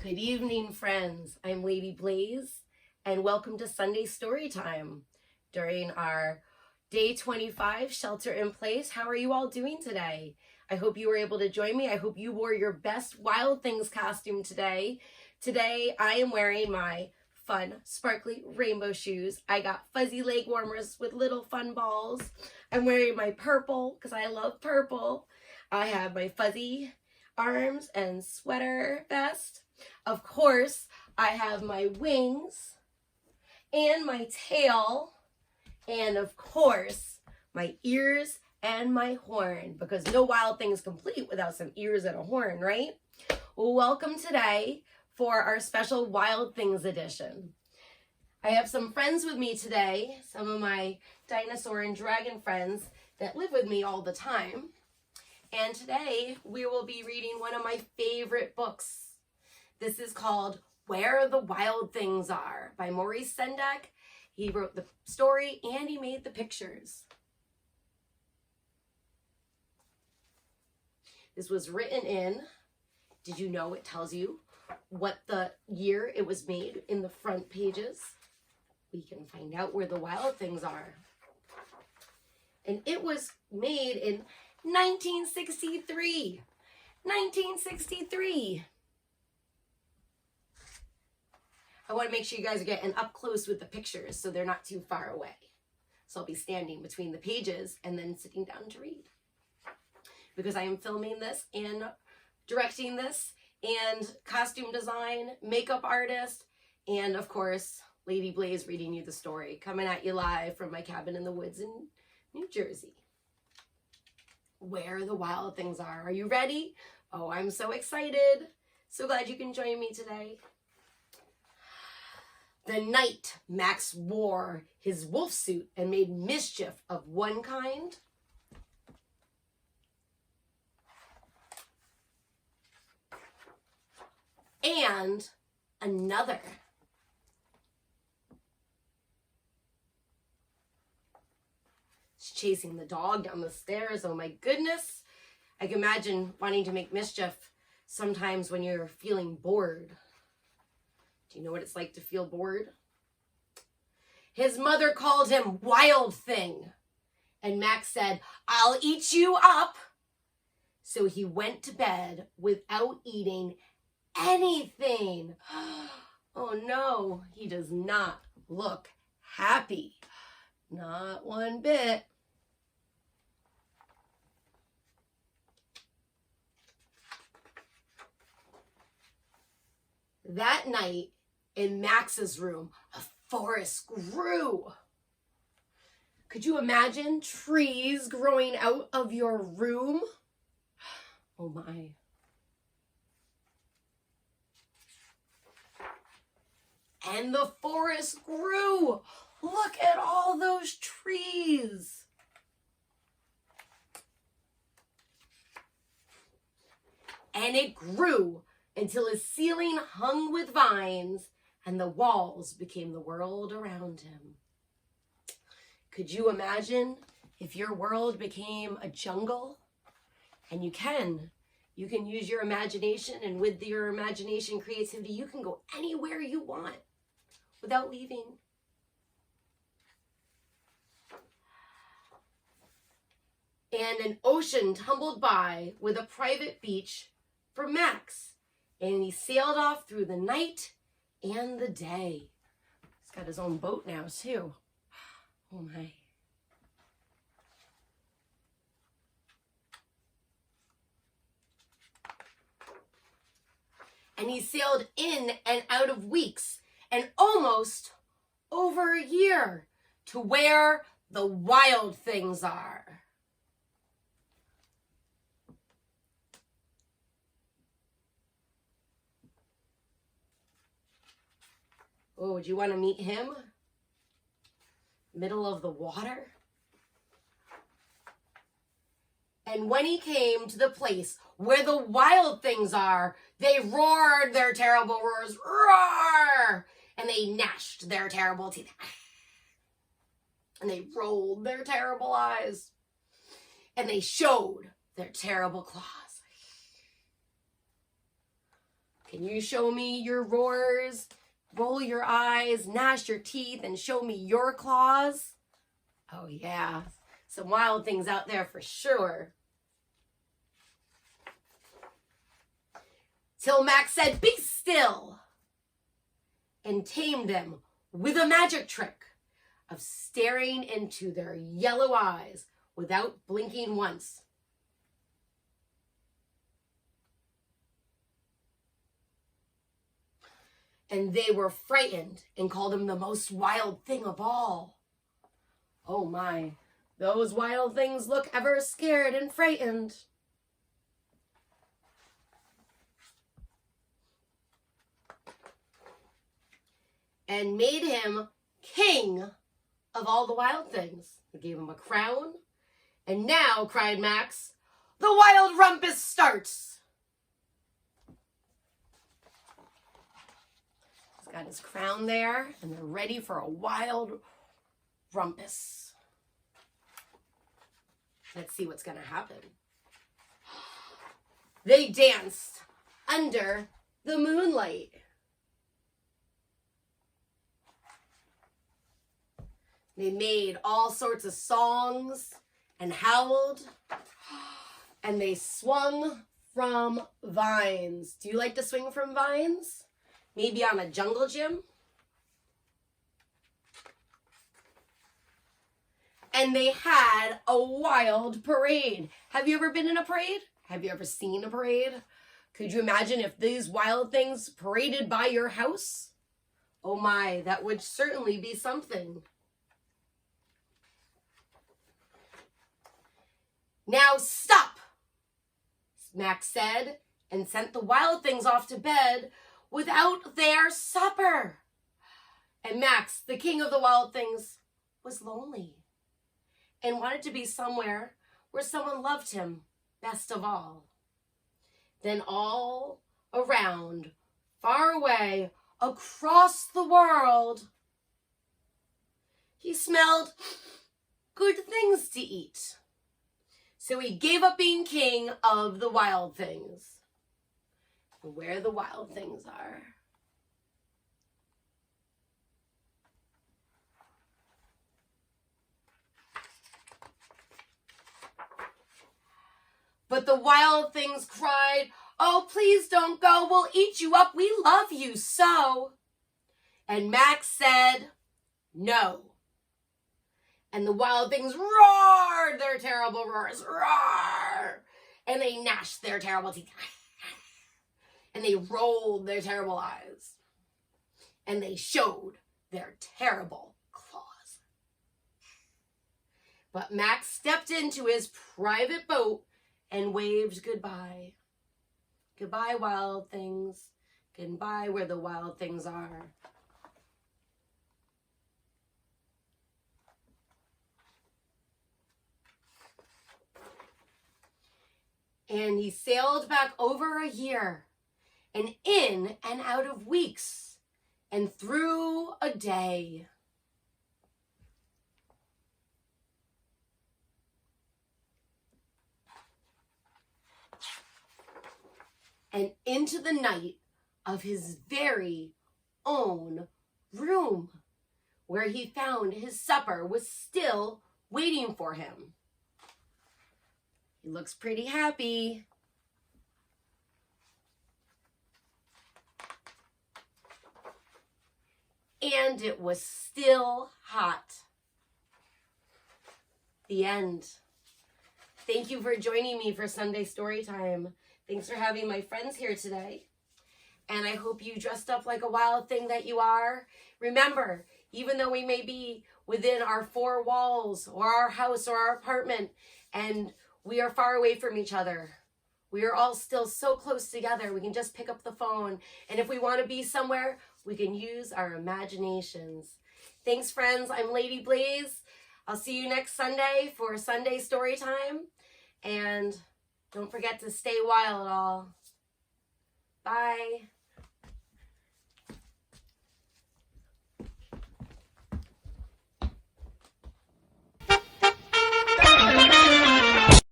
Good evening, friends. I'm Lady Blaze, and welcome to Sunday Story Time during our Day 25 Shelter in Place. How are you all doing today? I hope you were able to join me. I hope you wore your best Wild Things costume today. Today, I am wearing my fun, sparkly rainbow shoes. I got fuzzy leg warmers with little fun balls. I'm wearing my purple because I love purple. I have my fuzzy arms and sweater vest. Of course, I have my wings and my tail, and of course, my ears and my horn, because no Wild Thing is complete without some ears and a horn, right? Well, welcome today for our special Wild Things edition. I have some friends with me today, some of my dinosaur and dragon friends that live with me all the time. And today we will be reading one of my favorite books. This is called Where the Wild Things Are by Maurice Sendak. He wrote the story and he made the pictures. This was written in, did you know it tells you what the year it was made in the front pages? We can find out where the wild things are. And it was made in 1963. 1963. I want to make sure you guys are getting up close with the pictures so they're not too far away. So I'll be standing between the pages and then sitting down to read. Because I am filming this and directing this and costume design, makeup artist, and of course, Lady Blaze reading you the story, coming at you live from my cabin in the woods in New Jersey. Where the Wild Things Are. Are you ready? Oh, I'm so excited. So glad you can join me today. The night Max wore his wolf suit and made mischief of one kind, and another. He's chasing the dog down the stairs. Oh my goodness. I can imagine wanting to make mischief sometimes when you're feeling bored. Do you know what it's like to feel bored? His mother called him Wild Thing. And Max said, "I'll eat you up." So he went to bed without eating anything. Oh no, he does not look happy. Not one bit. That night, in Max's room, a forest grew. Could you imagine trees growing out of your room? Oh my. And the forest grew. Look at all those trees. And it grew until his ceiling hung with vines and the walls became the world around him. Could you imagine if your world became a jungle? And you can use your imagination, and with your imagination, creativity, you can go anywhere you want without leaving. And an ocean tumbled by with a private beach for Max. And he sailed off through the night and the day. He's got his own boat now, too. Oh, my. And he sailed in and out of weeks and almost over a year to where the wild things are. Oh, would you want to meet him? Middle of the water? And when he came to the place where the wild things are, they roared their terrible roars, roar! And they gnashed their terrible teeth. And they rolled their terrible eyes. And they showed their terrible claws. Can you show me your roars? Roll your eyes, gnash your teeth, and show me your claws? Oh yeah, some wild things out there for sure. Till Max said, "Be still," and tamed them with a magic trick of staring into their yellow eyes without blinking once. And they were frightened and called him the most wild thing of all. Oh my, those wild things look ever scared and frightened. And made him king of all the wild things. They gave him a crown. And now, cried Max, the wild rumpus starts. He's got his crown there, and they're ready for a wild rumpus. Let's see what's going to happen. They danced under the moonlight. They made all sorts of songs and howled, and they swung from vines. Do you like to swing from vines? Maybe on a jungle gym? And they had a wild parade. Have you ever been in a parade? Have you ever seen a parade? Could you imagine if these wild things paraded by your house? Oh my, that would certainly be something. Now stop, Max said, and sent the wild things off to bed without their supper. And Max, the king of the wild things, was lonely and wanted to be somewhere where someone loved him best of all. Then all around, far away, across the world, he smelled good things to eat. So he gave up being king of the wild things. Where the wild things are. But the wild things cried, "Oh, please don't go. We'll eat you up. We love you so." And Max said, "No." And the wild things roared their terrible roars. Roar! And they gnashed their terrible teeth. And they rolled their terrible eyes. And they showed their terrible claws. But Max stepped into his private boat and waved goodbye. Goodbye, wild things. Goodbye where the wild things are. And he sailed back over a year, and in and out of weeks, and through a day. And into the night of his very own room, where he found his supper was still waiting for him. He looks pretty happy. And it was still hot. The end. Thank you for joining me for Sunday Story Time. Thanks for having my friends here today. And I hope you dressed up like a wild thing that you are. Remember, even though we may be within our four walls or our house or our apartment, and we are far away from each other, we are all still so close together. We can just pick up the phone. And if we want to be somewhere, we can use our imaginations. Thanks, friends. I'm Lady Blaze. I'll see you next Sunday for Sunday Story Time. And don't forget to stay wild, all. Bye.